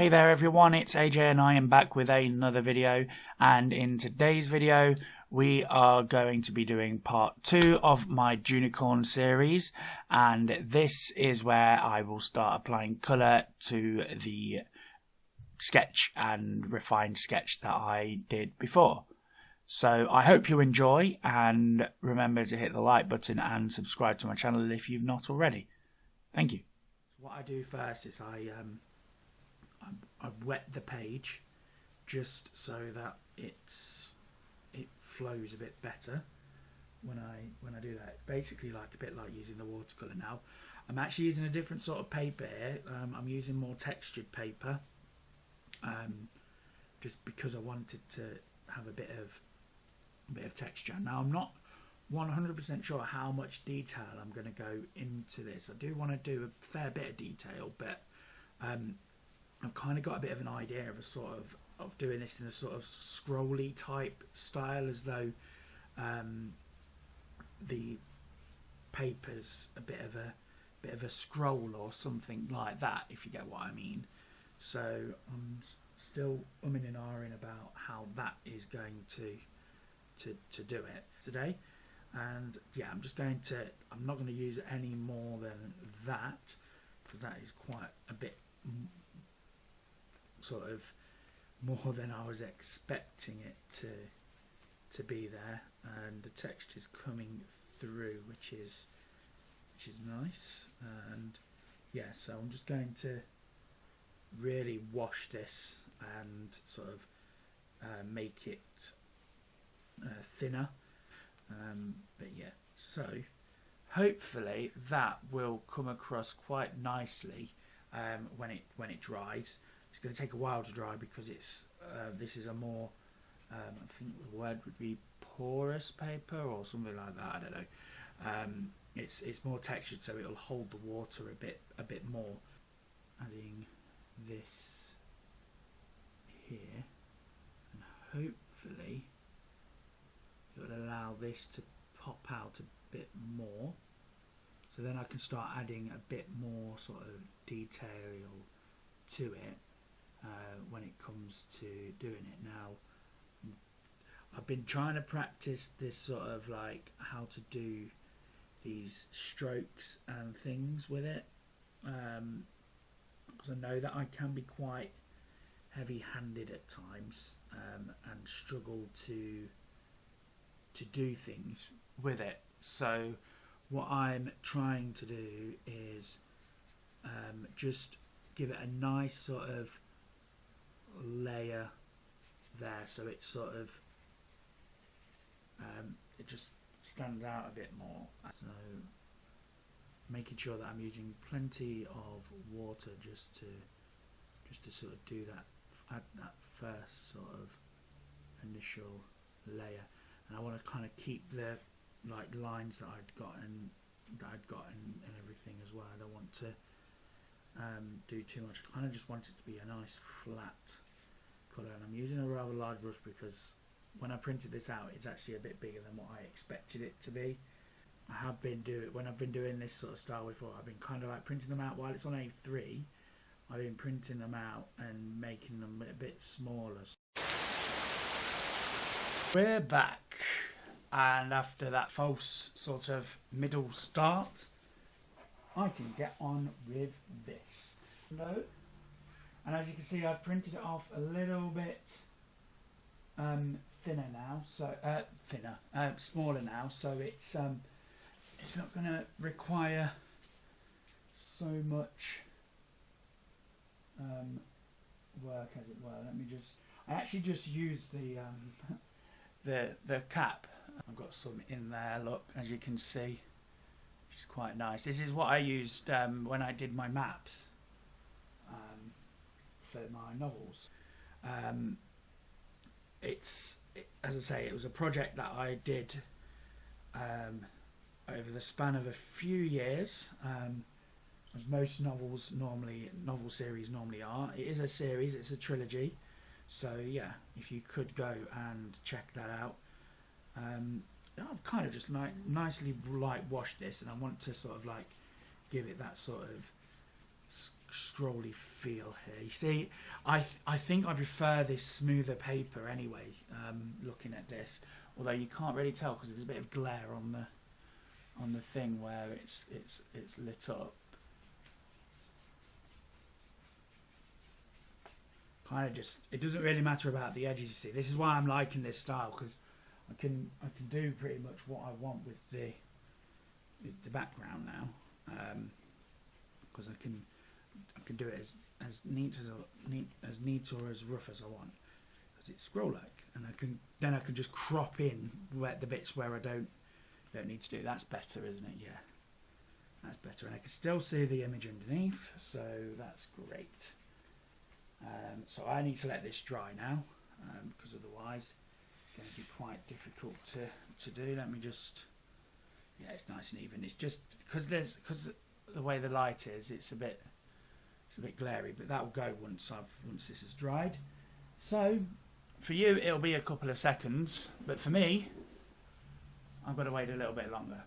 Hey there everyone, it's AJ and I am back with another video, and in today's video we are going to be doing part 2 of my JUNICORN series, and this is where I will start applying colour to the sketch and refined sketch that I did before. So I hope you enjoy, and remember to hit the like button and subscribe to my channel if you've not already. Thank you. So what I do first is I wet the page just so that it flows a bit better when I do that. Basically, like a bit like using the watercolour now. I'm actually using a different sort of paper here. I'm using more textured paper, just because I wanted to have a bit of texture. Now I'm not 100% sure how much detail I'm going to go into this. I do want to do a fair bit of detail, but I've kind of got a bit of an idea of a sort of doing this in a sort of scrolly type style, as though the paper's a bit of a scroll or something like that, if you get what I mean. So I'm still umming and ahhing about how that is going to do it today. And yeah, I'm not going to use any more than that, because that is quite a bit sort of more than I was expecting it to be there, and the texture's coming through, which is nice. And yeah, so I'm just going to really wash this and sort of make it thinner, but yeah, so hopefully that will come across quite nicely when it dries. It's going to take a while to dry because it's this is a more I think the word would be porous paper or something like that. I don't know. It's more textured, so it'll hold the water a bit more. Adding this here, and hopefully it will allow this to pop out a bit more. So then I can start adding a bit more sort of detail to it when it comes to doing it. Now, I've been trying to practice this sort of like how to do these strokes and things with it, because I know that I can be quite heavy-handed at times, and struggle to do things with it. So what I'm trying to do is just give it a nice sort of layer there, so it's sort of it just stands out a bit more. So making sure that I'm using plenty of water just to sort of do that, add that first sort of initial layer. And I want to kind of keep the like lines that I'd got and everything as well. I don't want to do too much. I kind of just want it to be a nice flat colour, and I'm using a rather large brush because when I printed this out, it's actually a bit bigger than what I expected it to be. When I've been doing this sort of style before, I've been kind of like printing them out while it's on A3. I've been printing them out and making them a bit smaller. We're back, and after that false sort of middle start, I can get on with this. And as you can see, I've printed it off a little bit thinner now, so smaller now, so it's not going to require so much work, as it were. I actually just used the cap. I've got some in there, look, as you can see, which is quite nice. This is what I used when I did my maps for my novels. As I say, it was a project that I did over the span of a few years, as most novel series normally are. It is a series, it's a trilogy, so yeah, if you could go and check that out. I've kind of just nicely washed this, and I want to sort of like give it that sort of scrolly feel here. You see, I think I prefer this smoother paper anyway. Looking at this, although you can't really tell because there's a bit of glare on the thing where it's lit up. Kind of just, it doesn't really matter about the edges. You see, this is why I'm liking this style, because I can do pretty much what I want with the background now, because I can do it as neat or as rough as I want, because it's scroll-like, and I can just crop in the bits where I don't need to do. That's better, isn't it? Yeah, that's better, and I can still see the image underneath, so that's great. So I need to let this dry now, because otherwise it's going to be quite difficult to do. Let me just, yeah, it's nice and even. It's just because the way the light is, it's a bit glary, but that will go once this is dried. So for you it'll be a couple of seconds, but for me I've got to wait a little bit longer.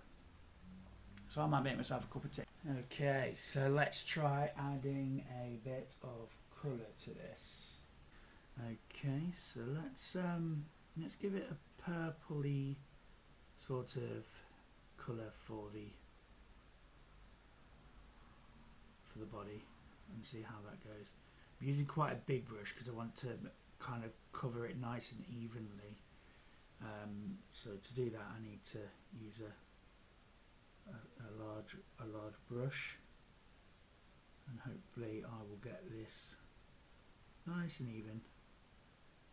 So I might make myself a cup of tea. Okay, so let's try adding a bit of colour to this. Okay, so let's give it a purpley sort of colour for the body, and see how that goes. I'm using quite a big brush because I want to kind of cover it nice and evenly. So to do that, I need to use a large brush, and hopefully I will get this nice and even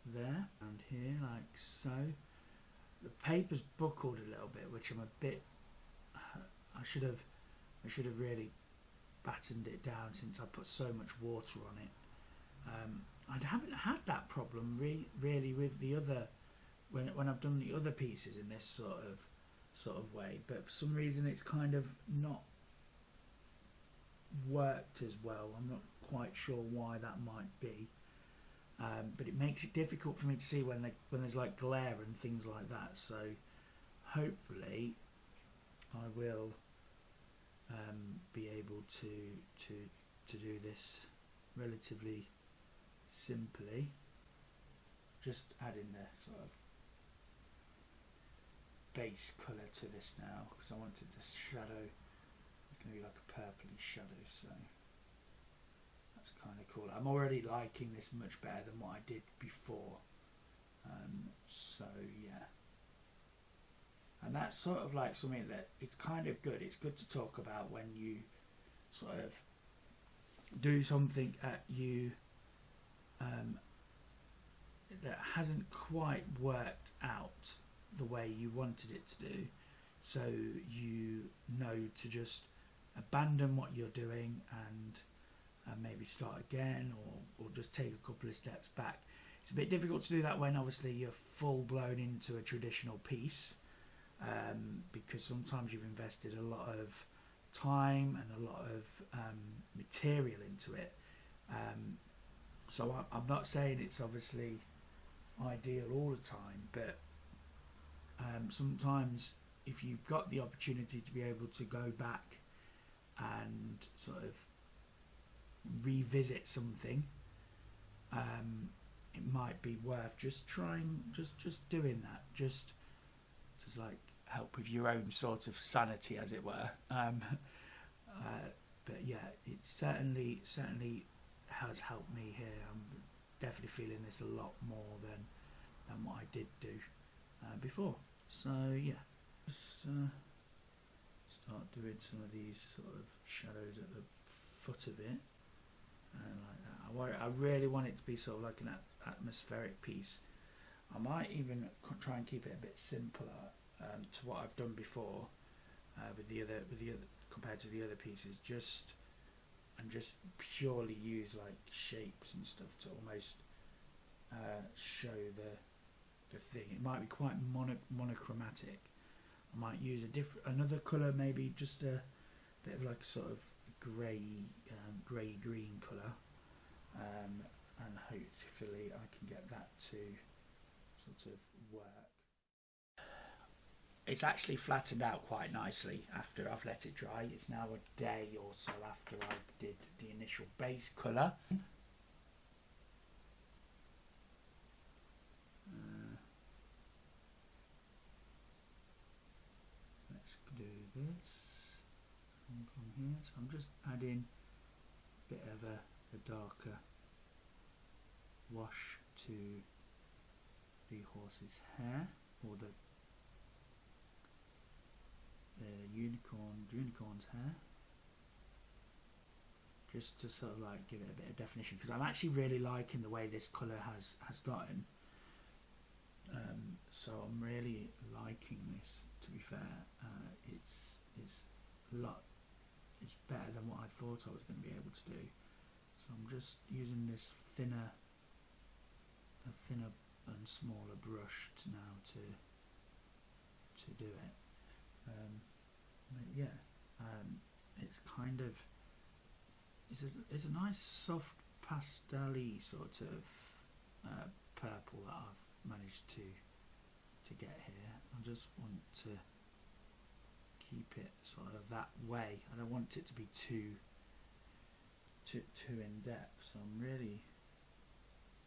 there and here, like so. The paper's buckled a little bit, which I'm a bit. I should have really battened it down since I put so much water on it. I haven't had that problem really with the other when I've done the other pieces in this sort of way, but for some reason it's kind of not worked as well. I'm not quite sure why that might be, but it makes it difficult for me to see when there's like glare and things like that. So hopefully I will be able to do this relatively simply. Just adding the sort of base colour to this now, because I wanted this shadow, it's going to be like a purpley shadow, so that's kind of cool. I'm already liking this much better than what I did before, so yeah. And that's sort of like something that it's kind of good. It's good to talk about when you sort of do something that that hasn't quite worked out the way you wanted it to do, so you know to just abandon what you're doing and maybe start again, or just take a couple of steps back. It's a bit difficult to do that when obviously you're full blown into a traditional piece, because sometimes you've invested a lot of time and a lot of material into it. So I'm not saying it's obviously ideal all the time, but sometimes if you've got the opportunity to be able to go back and sort of revisit something, it might be worth just trying, just doing that, just to like help with your own sort of sanity, as it were. But yeah, it certainly has helped me here. I'm definitely feeling this a lot more than what I did do before. So yeah, just start doing some of these sort of shadows at the foot of it, and like that. I really want it to be sort of like an atmospheric piece. I might even try and keep it a bit simpler to what I've done before with the other compared to the other pieces. Just purely use like shapes and stuff to almost show the thing. It might be quite monochromatic. I might use another colour, maybe just a bit of like a sort of grey green colour, and hopefully I can get that to sort of work. it's actually flattened out quite nicely after I've let it dry. It's now a day or so after I did the initial base colour. Let's do this and come here. So I'm just adding a bit of a darker wash to the horse's hair, or the unicorn's hair, just to sort of like give it a bit of definition, because I'm actually really liking the way this colour has gotten. So I'm really liking this, to be fair. It's better than what I thought I was going to be able to do. So I'm just using this a thinner and smaller brush now to do it. It's kind of it's a nice soft pastel-y sort of purple that I've managed to get here. I just want to keep it sort of that way. I don't want it to be too in depth, so I'm really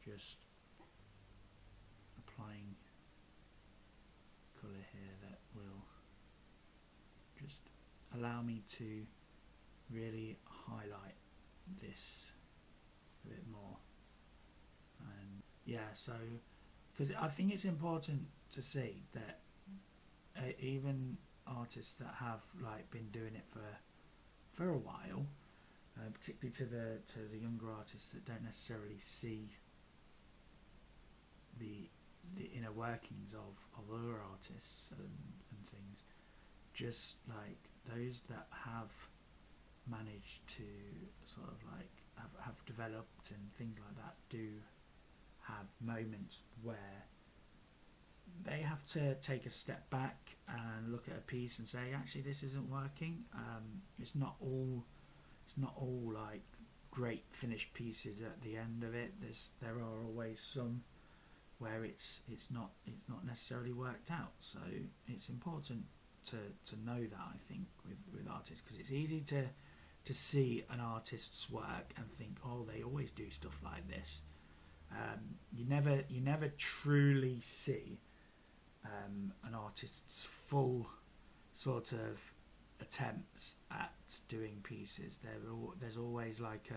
just applying colour here that will just allow me to really highlight this a bit more. And yeah, so because I think it's important to see that even artists that have like been doing it for a while, particularly to the younger artists that don't necessarily see the inner workings of other artists and things, just like those that have managed to sort of like have developed and things like that, do have moments where they have to take a step back and look at a piece and say, actually, this isn't working. It's not all like great finished pieces at the end of it. There are always some where it's not necessarily worked out. So it's important to know that, I think, with artists, because it's easy to see an artist's work and think, oh, they always do stuff like this. You never truly see an artist's full sort of attempts at doing pieces. There's always like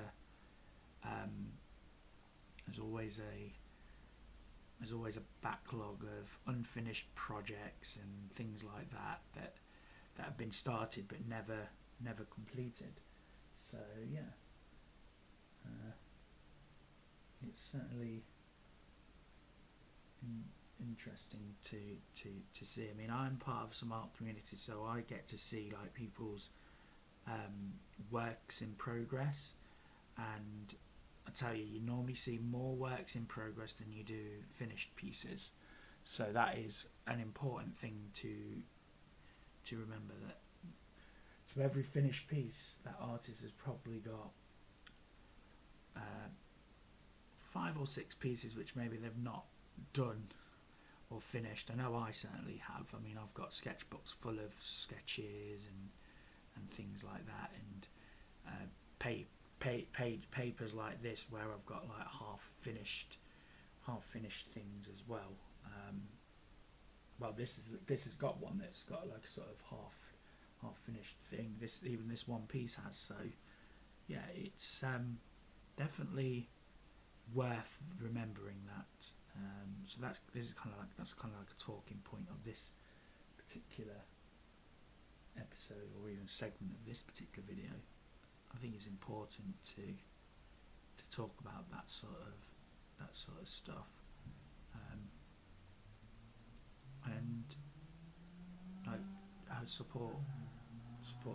there's always a backlog of unfinished projects and things like that have been started but never completed. So yeah, it's certainly interesting to see. I mean, I'm part of some art community, so I get to see like people's works in progress, and I tell you, you normally see more works in progress than you do finished pieces. So that is an important thing to remember, that to every finished piece, that artist has probably got 5 or 6 pieces which maybe they've not done or finished. I know I certainly have. I mean, I've got sketchbooks full of sketches and things like that, and papers like this where I've got like half finished things as well. Well, this has got one that's got like a sort of half finished thing. Even this one piece has. So yeah, it's definitely worth remembering that. So this is kind of like a talking point of this particular episode, or even segment of this particular video. I think it's important to talk about that sort of stuff, and I support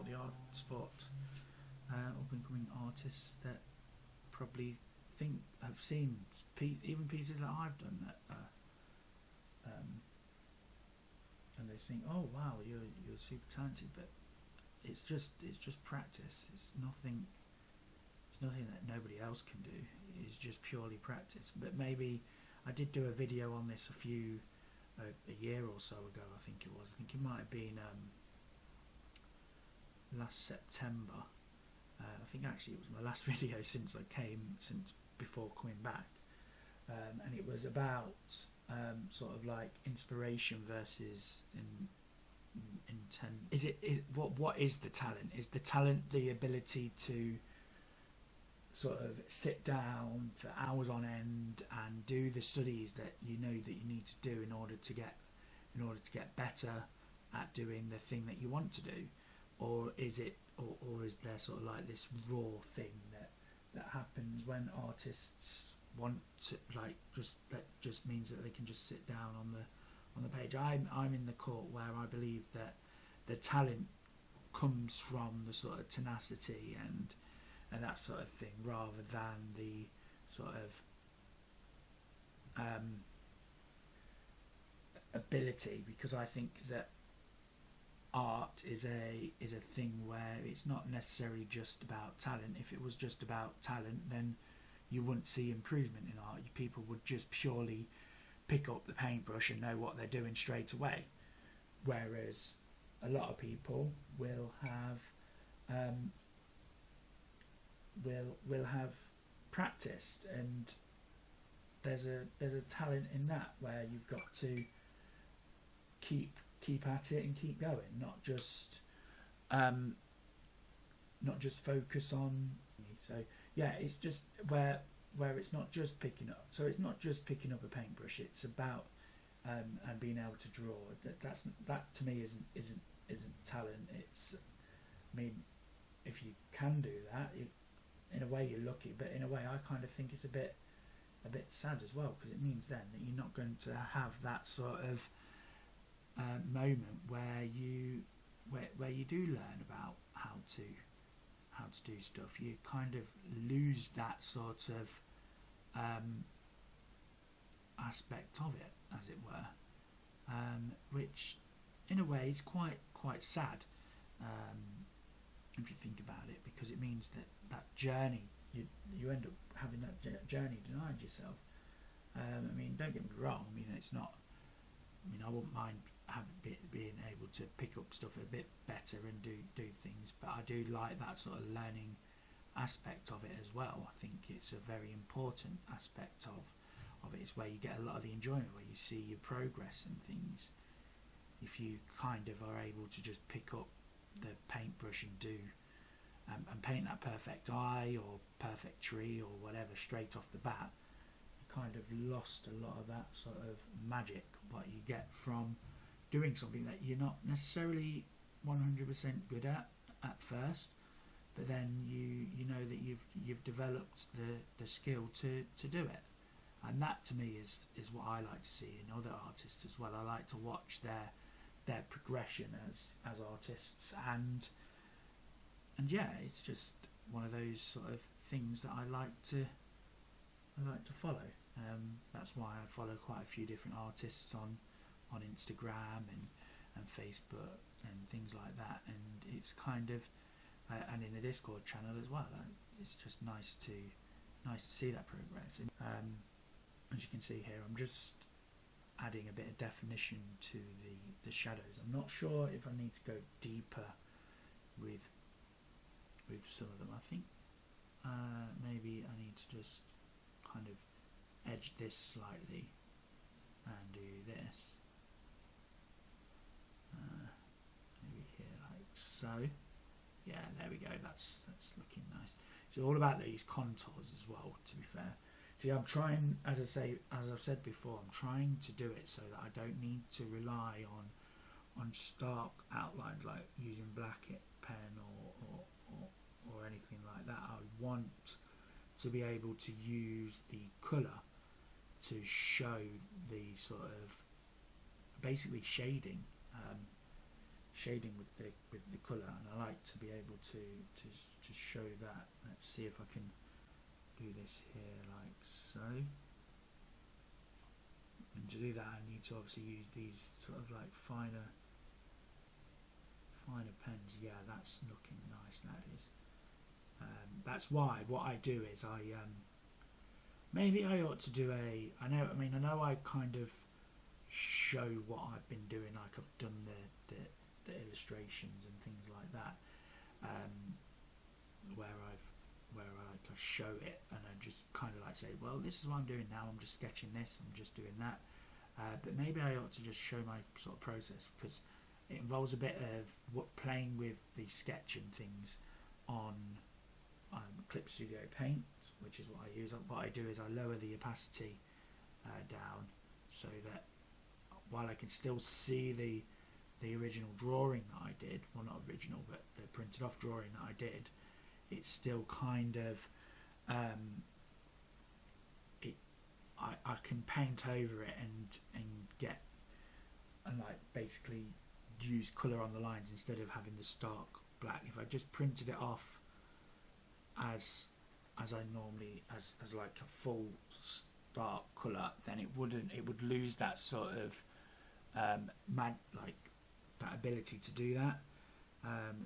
the art, up and coming artists that probably have seen even pieces that I've done that and they think, oh wow, you're super talented, but it's just practice. It's nothing that nobody else can do. It's just purely practice. But maybe I did do a video on this a few a year or so ago, I think it was. I think it might have been last September. I think actually it was my last video since before coming back, and it was about sort of like inspiration versus intent. What is the talent? Is the talent the ability to sort of sit down for hours on end and do the studies that you know that you need to do in order to get better at doing the thing that you want to do, or is there sort of like this raw thing that happens when artists want to, like, that just means that they can just sit down on the page. I'm in the court where I believe that the talent comes from the sort of tenacity and that sort of thing, rather than the sort of ability, because I think that art is a thing where it's not necessarily just about talent. If it was just about talent, then you wouldn't see improvement in art. People would just purely pick up the paintbrush and know what they're doing straight away, whereas a lot of people will have will have practiced, and there's a talent in that where you've got to keep at it and keep going, not just focus on. So yeah, it's just where it's not just picking up. So it's not just picking up a paintbrush. It's about and being able to draw. That to me isn't talent. It's, I mean, if you can do that, in a way you're lucky, but in a way I kind of think it's a bit sad as well, because it means then that you're not going to have that sort of moment where you do learn about how to do stuff. You kind of lose that sort of aspect of it, as it were, which in a way is quite sad, if you think about it, because it means that journey, you end up having that journey denied yourself. I mean, don't get me wrong, I mean, it's not, I mean, I wouldn't mind being able to pick up stuff a bit better and do things, but I do like that sort of learning aspect of it as well. I think it's a very important aspect of it. It's where you get a lot of the enjoyment, where you see your progress and things. If you kind of are able to just pick up the paintbrush and do and paint that perfect eye or perfect tree or whatever straight off the bat, you kind of lost a lot of that sort of magic what you get from doing something that you're not necessarily 100% good at first, but then you know that you've developed the skill to do it. And that to me is what I like to see in other artists as well. I like to watch their progression as artists, and yeah, it's just one of those sort of things that I like to follow. That's why I follow quite a few different artists on Instagram and Facebook and things like that, and it's kind of and in the Discord channel as well. It's just nice to see that progress. As you can see here, I'm just adding a bit of definition to the shadows. I'm not sure if I need to go deeper with some of them. I think maybe I need to just kind of edge this slightly and do this. Maybe here, like so. Yeah, there we go. That's looking nice. It's all about these contours as well, to be fair. See, I'm trying, as I've said before, I'm trying to do it so that I don't need to rely on stark outlines, like using black pen or anything like that. I want to be able to use the colour to show the sort of basically shading with the colour, and I like to be able to show that. Let's see if I can do this here, like so. And to do that, I need to obviously use these sort of like finer pens. Yeah, that's looking nice. That is. That's why what I do is maybe I ought to do I know I kind of show what I've been doing, like I've done the illustrations and things like that, where I show it and I just kind of like say, well, this is what I'm doing now, I'm just sketching this, I'm just doing that, but maybe I ought to just show my sort of process, because it involves a bit of playing with the sketching things on Clip Studio Paint, which is what I use. What I do is I lower the opacity down, so that while I can still see the original drawing that I did, well, not original, but the printed off drawing that I did, it's still kind of I can paint over it and get and like basically use colour on the lines instead of having the stark black. If I just printed it off as I normally as like a full stark colour, then it would lose that sort of like that ability to do that.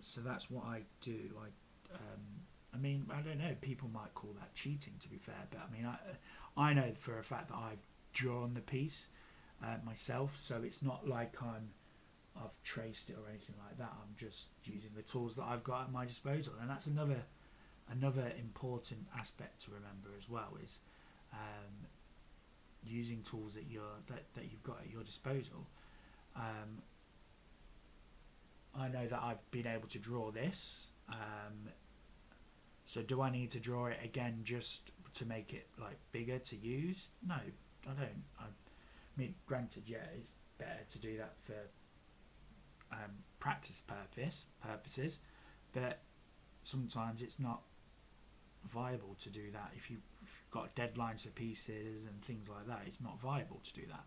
So that's what I do. I mean, I don't know, people might call that cheating, to be fair, but I mean, I know for a fact that I've drawn the piece myself, so it's not like I've traced it or anything like that. I'm just using the tools that I've got at my disposal, and that's another important aspect to remember as well, is using tools that you've got at your disposal. I know that I've been able to draw this, so do I need to draw it again just to make it like bigger to use? No, I don't. I mean, granted, yeah, it's better to do that for practice purposes, but sometimes it's not viable to do that. If you've got deadlines for pieces and things like that, it's not viable to do that.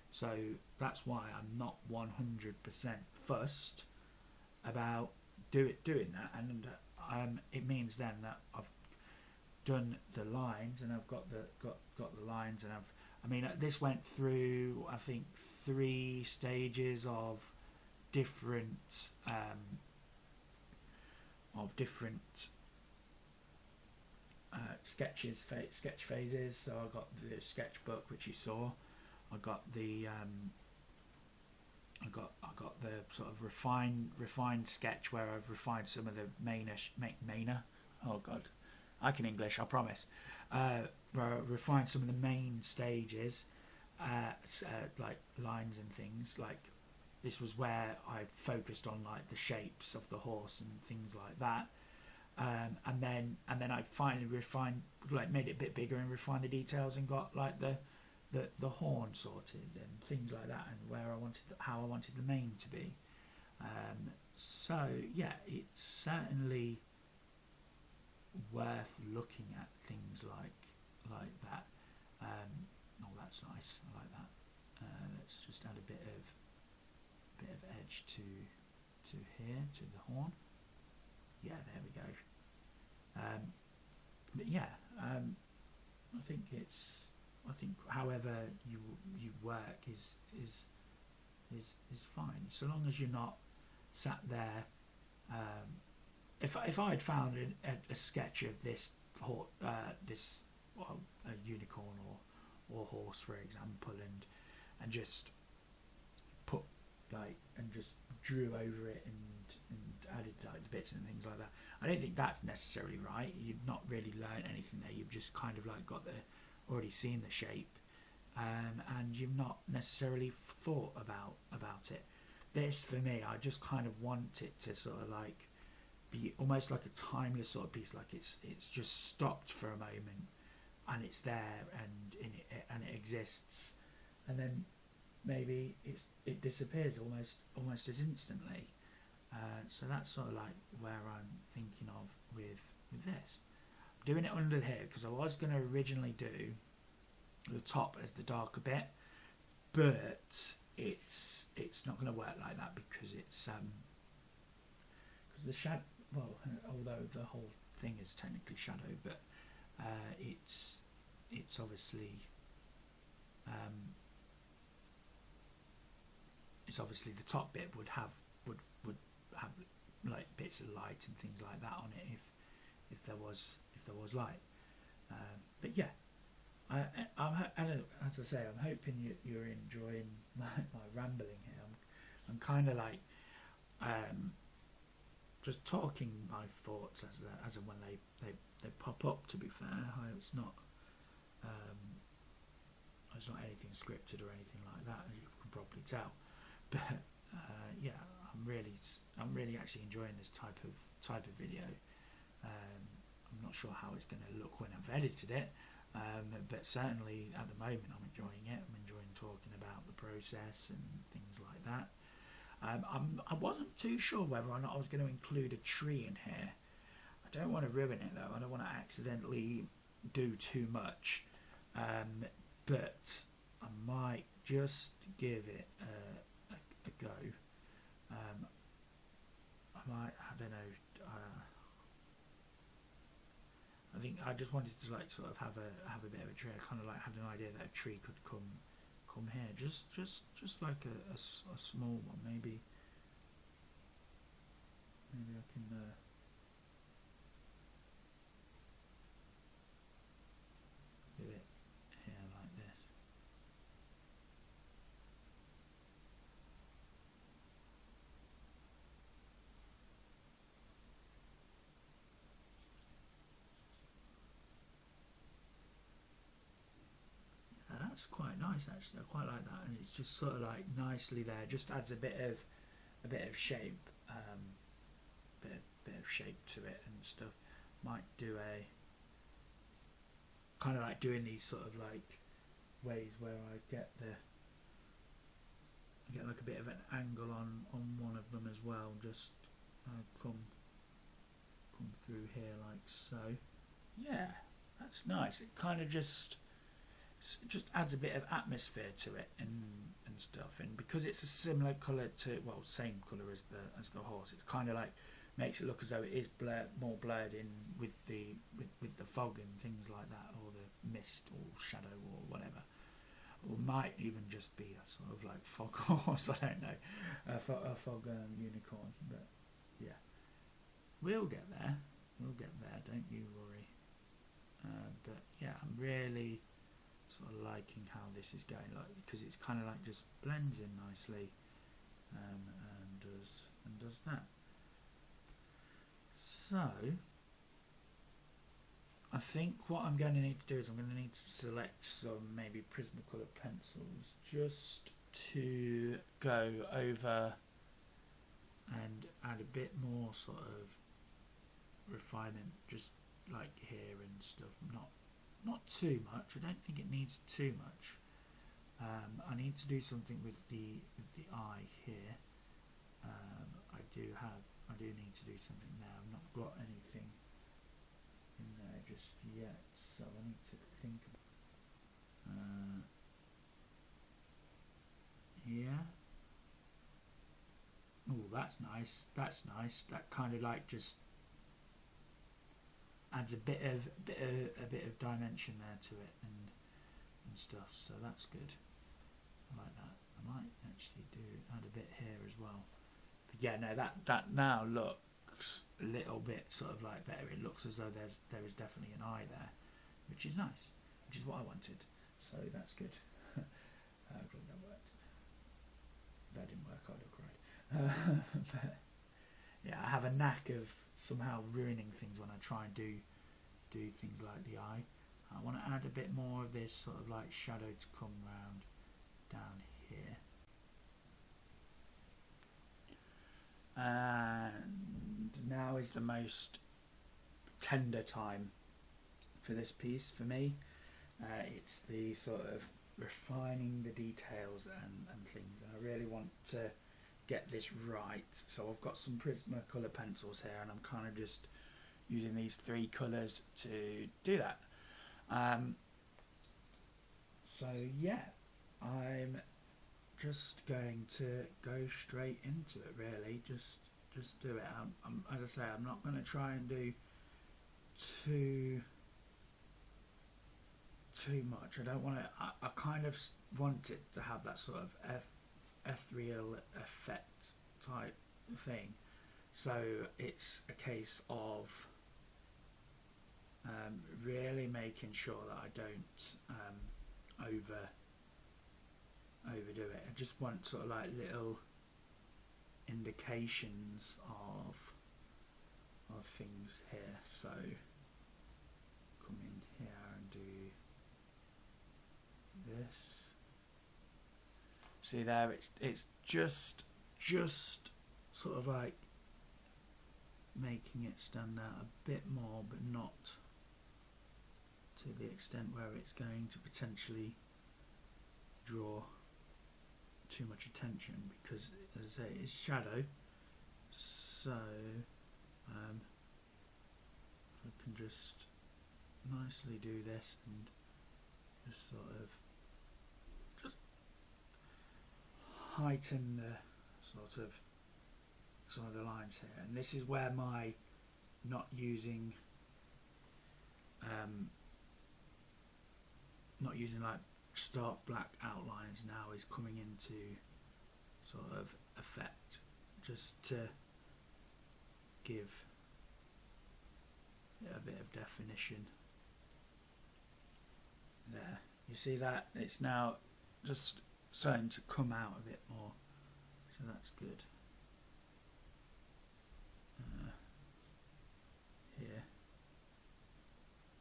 So that's why I'm not 100% fussed about doing that, and it means then that I've done the lines and I've got the lines, and I mean, this went through, I think, 3 stages of different sketch phases. So I got the sketchbook, which you saw. I got the sort of refined sketch, where I've refined some of the mainer. Oh God, I can English, I promise. Where I refined some of the main stages, like lines and things. Like this was where I focused on like the shapes of the horse and things like that. And then I finally refined, like made it a bit bigger and refined the details, and got like the horn sorted and things like that, and how I wanted the mane to be. So yeah, it's certainly worth looking at things like that. Oh, that's nice. I like that. Let's just add a bit of edge to here, to the horn. Yeah, there we go. But yeah, I think however you work is fine, so long as you're not sat there. If I had found a sketch of this a unicorn or horse, for example, and just put and just drew over it and added like the bits and things like that, I don't think that's necessarily right. You've not really learned anything there. You've just kind of like already seen the shape, and you've not necessarily thought about it. This, for me, I just kind of want it to sort of like be almost like a timeless sort of piece, like it's just stopped for a moment and it's there and it exists, and then maybe it disappears almost as instantly. So that's sort of like where I'm thinking of with this. I'm doing it under here because I was going to originally do the top as the darker bit, but it's not going to work like that because it's because the shadow. Well, although the whole thing is technically shadow, but it's obviously the top bit would have like bits of light and things like that on it if there was light. But yeah, I don't know, as as I say, I'm hoping you're enjoying my rambling here. I'm kind of like just talking my thoughts as and when they pop up. To be fair, it's not anything scripted or anything like that, as you can probably tell. But yeah, I'm really actually enjoying this type of video. I'm not sure how it's going to look when I've edited it, but certainly at the moment I'm enjoying it. I'm enjoying talking about the process and things like that. I wasn't too sure whether or not I was going to include a tree in here. I don't want to ruin it though. I don't want to accidentally do too much, but I might just give it a go. I don't know. I think I just wanted to like sort of have a bit of a tree. I kind of like had an idea that a tree could come here, just like a small one. Maybe I can do it here like this. That's quite nice actually. I quite like that, and it's just sort of like nicely there. Just adds a bit of shape, bit of shape to it and stuff. Might do a kind of like doing these sort of like ways where I get like a bit of an angle on one of them as well. Just come through here like so. Yeah, that's nice. It kind of just adds a bit of atmosphere to it and stuff, and because it's a similar colour to, well, same colour as the horse, it's kind of like makes it look as though it is more blurred in with the fog and things like that, or the mist or shadow or whatever, or might even just be a sort of like fog horse. I don't know, a fog unicorn. But yeah, we'll get there. Don't you worry. But yeah, I'm really sort of liking how this is going, like, because it's kind of like just blends in nicely, and does that. So I think what I'm going to need to do is I'm going to need to select some maybe Prismacolor pencils just to go over and add a bit more sort of refinement, just like here and stuff. Not too much. I don't think it needs too much. I need to do something with the eye here. I do need to do something there. I've not got anything in there just yet, so I need to think about. Yeah. Oh, that's nice. That kind of like just adds a bit of dimension there to it and stuff, so that's good. I like that. I might actually add a bit here as well. But yeah, no, that now looks a little bit sort of like better. It looks as though there is definitely an eye there, which is nice, which is what I wanted. So that's good. Glad that worked. If that didn't work, I'd have cried. But yeah, I have a knack of somehow ruining things when I try and do things like the eye. I want to add a bit more of this sort of like shadow to come round down here. And now is the most tender time for this piece for me. It's the sort of refining the details and things, and I really want to get this right. So I've got some Prismacolor pencils here, and I'm kind of just using these three colours to do that. So yeah, I'm just going to go straight into it. Really, just do it. As I say, I'm not going to try and do too much. I don't want to. I kind of want it to have that sort of ethereal effect type thing. So it's a case of really making sure that I don't overdo it. I just want sort of like little indications of things here. So come in here and do this. See there, it's just sort of like making it stand out a bit more, but not to the extent where it's going to potentially draw too much attention, because as I say, it's shadow. So I can just nicely do this and just sort of just heighten the sort of some of the lines here. And this is where my not using like stark black outlines now is coming into sort of effect, just to give a bit of definition there. You see that it's now just starting to come out a bit more, so that's good. Here,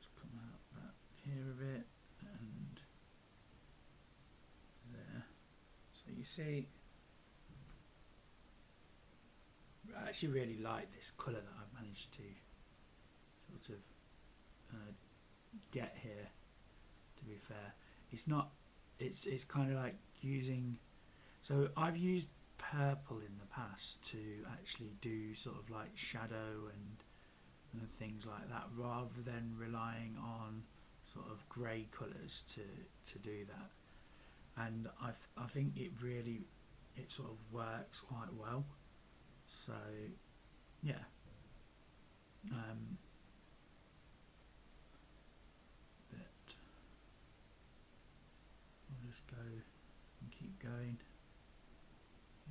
just come out that here a bit, and there. So you see, I actually really like this colour that I've managed to sort of get here. To be fair, it's not. It's kind of like using. So I've used purple in the past to actually do sort of like shadow and things like that, rather than relying on sort of grey colours to do that. And I think it sort of works quite well. So yeah, but I'll just go and keep going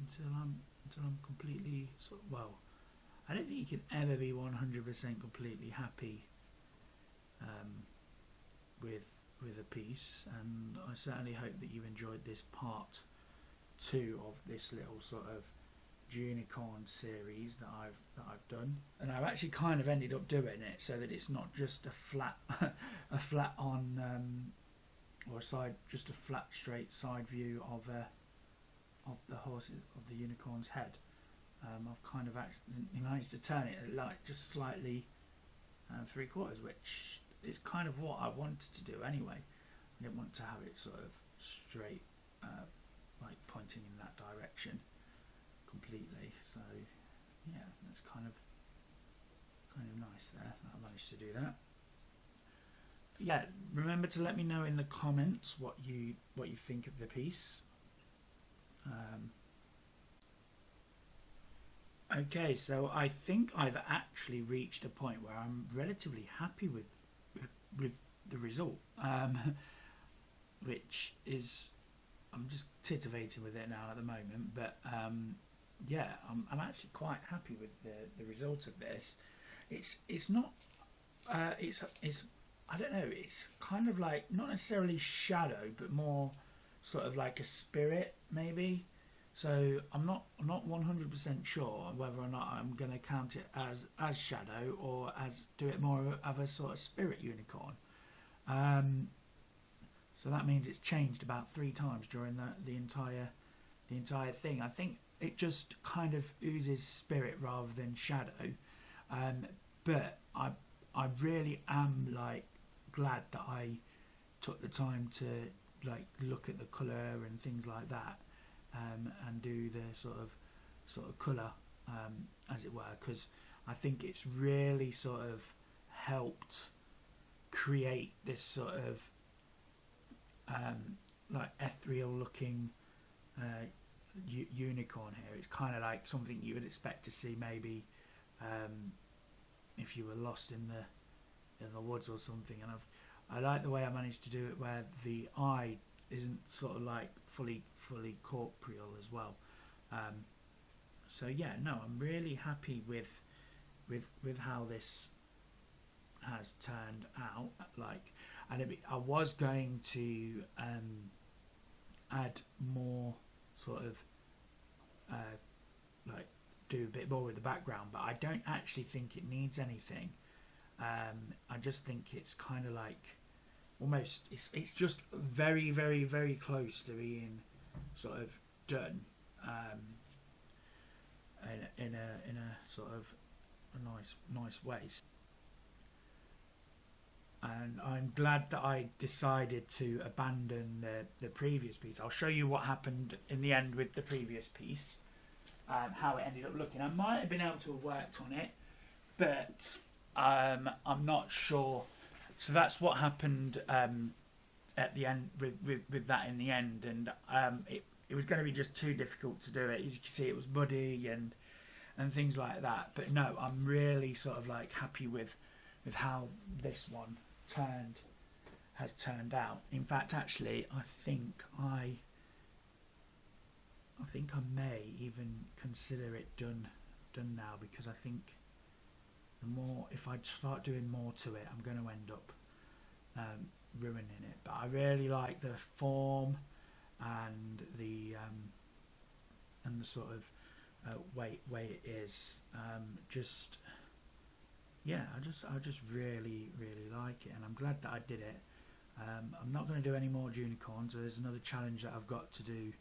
until I'm completely sort of, well, I don't think you can ever be 100% completely happy with a piece, and I certainly hope that you enjoyed this part 2 of this little sort of JUNICORN series that I've done. And I've actually kind of ended up doing it so that it's not just a flat on or just a flat straight side view of the unicorn's head. I've kind of accidentally managed to turn it like just slightly 3/4, which is kind of what I wanted to do anyway. I didn't want to have it sort of straight, like pointing in that direction completely. So yeah, that's kind of nice there. I managed to do that. But yeah, remember to let me know in the comments what you think of the piece. Okay, so I think I've actually reached a point where I'm relatively happy with the result, which is, I'm just titivating with it now at the moment, but yeah, I'm actually quite happy with the result of this. It's not it's I don't know, it's kind of like not necessarily shadow, but more sort of like a spirit maybe. So I'm not 100% sure whether or not I'm going to count it as shadow or as do it more of a sort of spirit unicorn. So that means it's changed about 3 times during the entire thing. I think it just kind of oozes spirit rather than shadow. But I really am like glad that I took the time to like look at the colour and things like that. And do the sort of colour, as it were, because I think it's really sort of helped create this sort of like ethereal looking unicorn here. It's kind of like something you would expect to see maybe if you were lost in the woods or something. And I like the way I managed to do it, where the eye isn't sort of like fully corporeal as well. So yeah, no, I'm really happy with how this has turned out. Like, and I was going to add more sort of like do a bit more with the background, but I don't actually think it needs anything. I just think it's kind of like almost it's just very, very, very close to being sort of done, in a sort of a nice way. And I'm glad that I decided to abandon the previous piece. I'll show you what happened in the end with the previous piece, how it ended up looking. I might have been able to have worked on it, but I'm not sure. So that's what happened at the end with that in the end, and it was going to be just too difficult to do it. As you can see, it was muddy and things like that. But no, I'm really sort of like happy with how this one has turned out. In fact, actually, I think I may even consider it done now, because I think the more, if I start doing more to it, I'm going to end up ruining it. But I really like the form and the sort of way it is. I just really like it, and I'm glad that I did it. I'm not going to do any more JUNICORN, so there's another challenge that I've got to do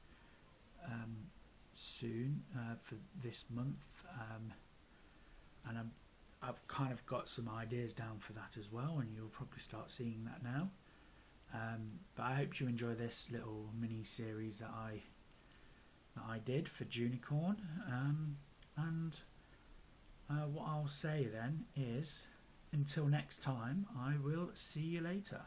soon for this month, and I've kind of got some ideas down for that as well, and you'll probably start seeing that now. But I hope you enjoy this little mini series that I did for JUNICORN, and what I'll say then is, until next time, I will see you later.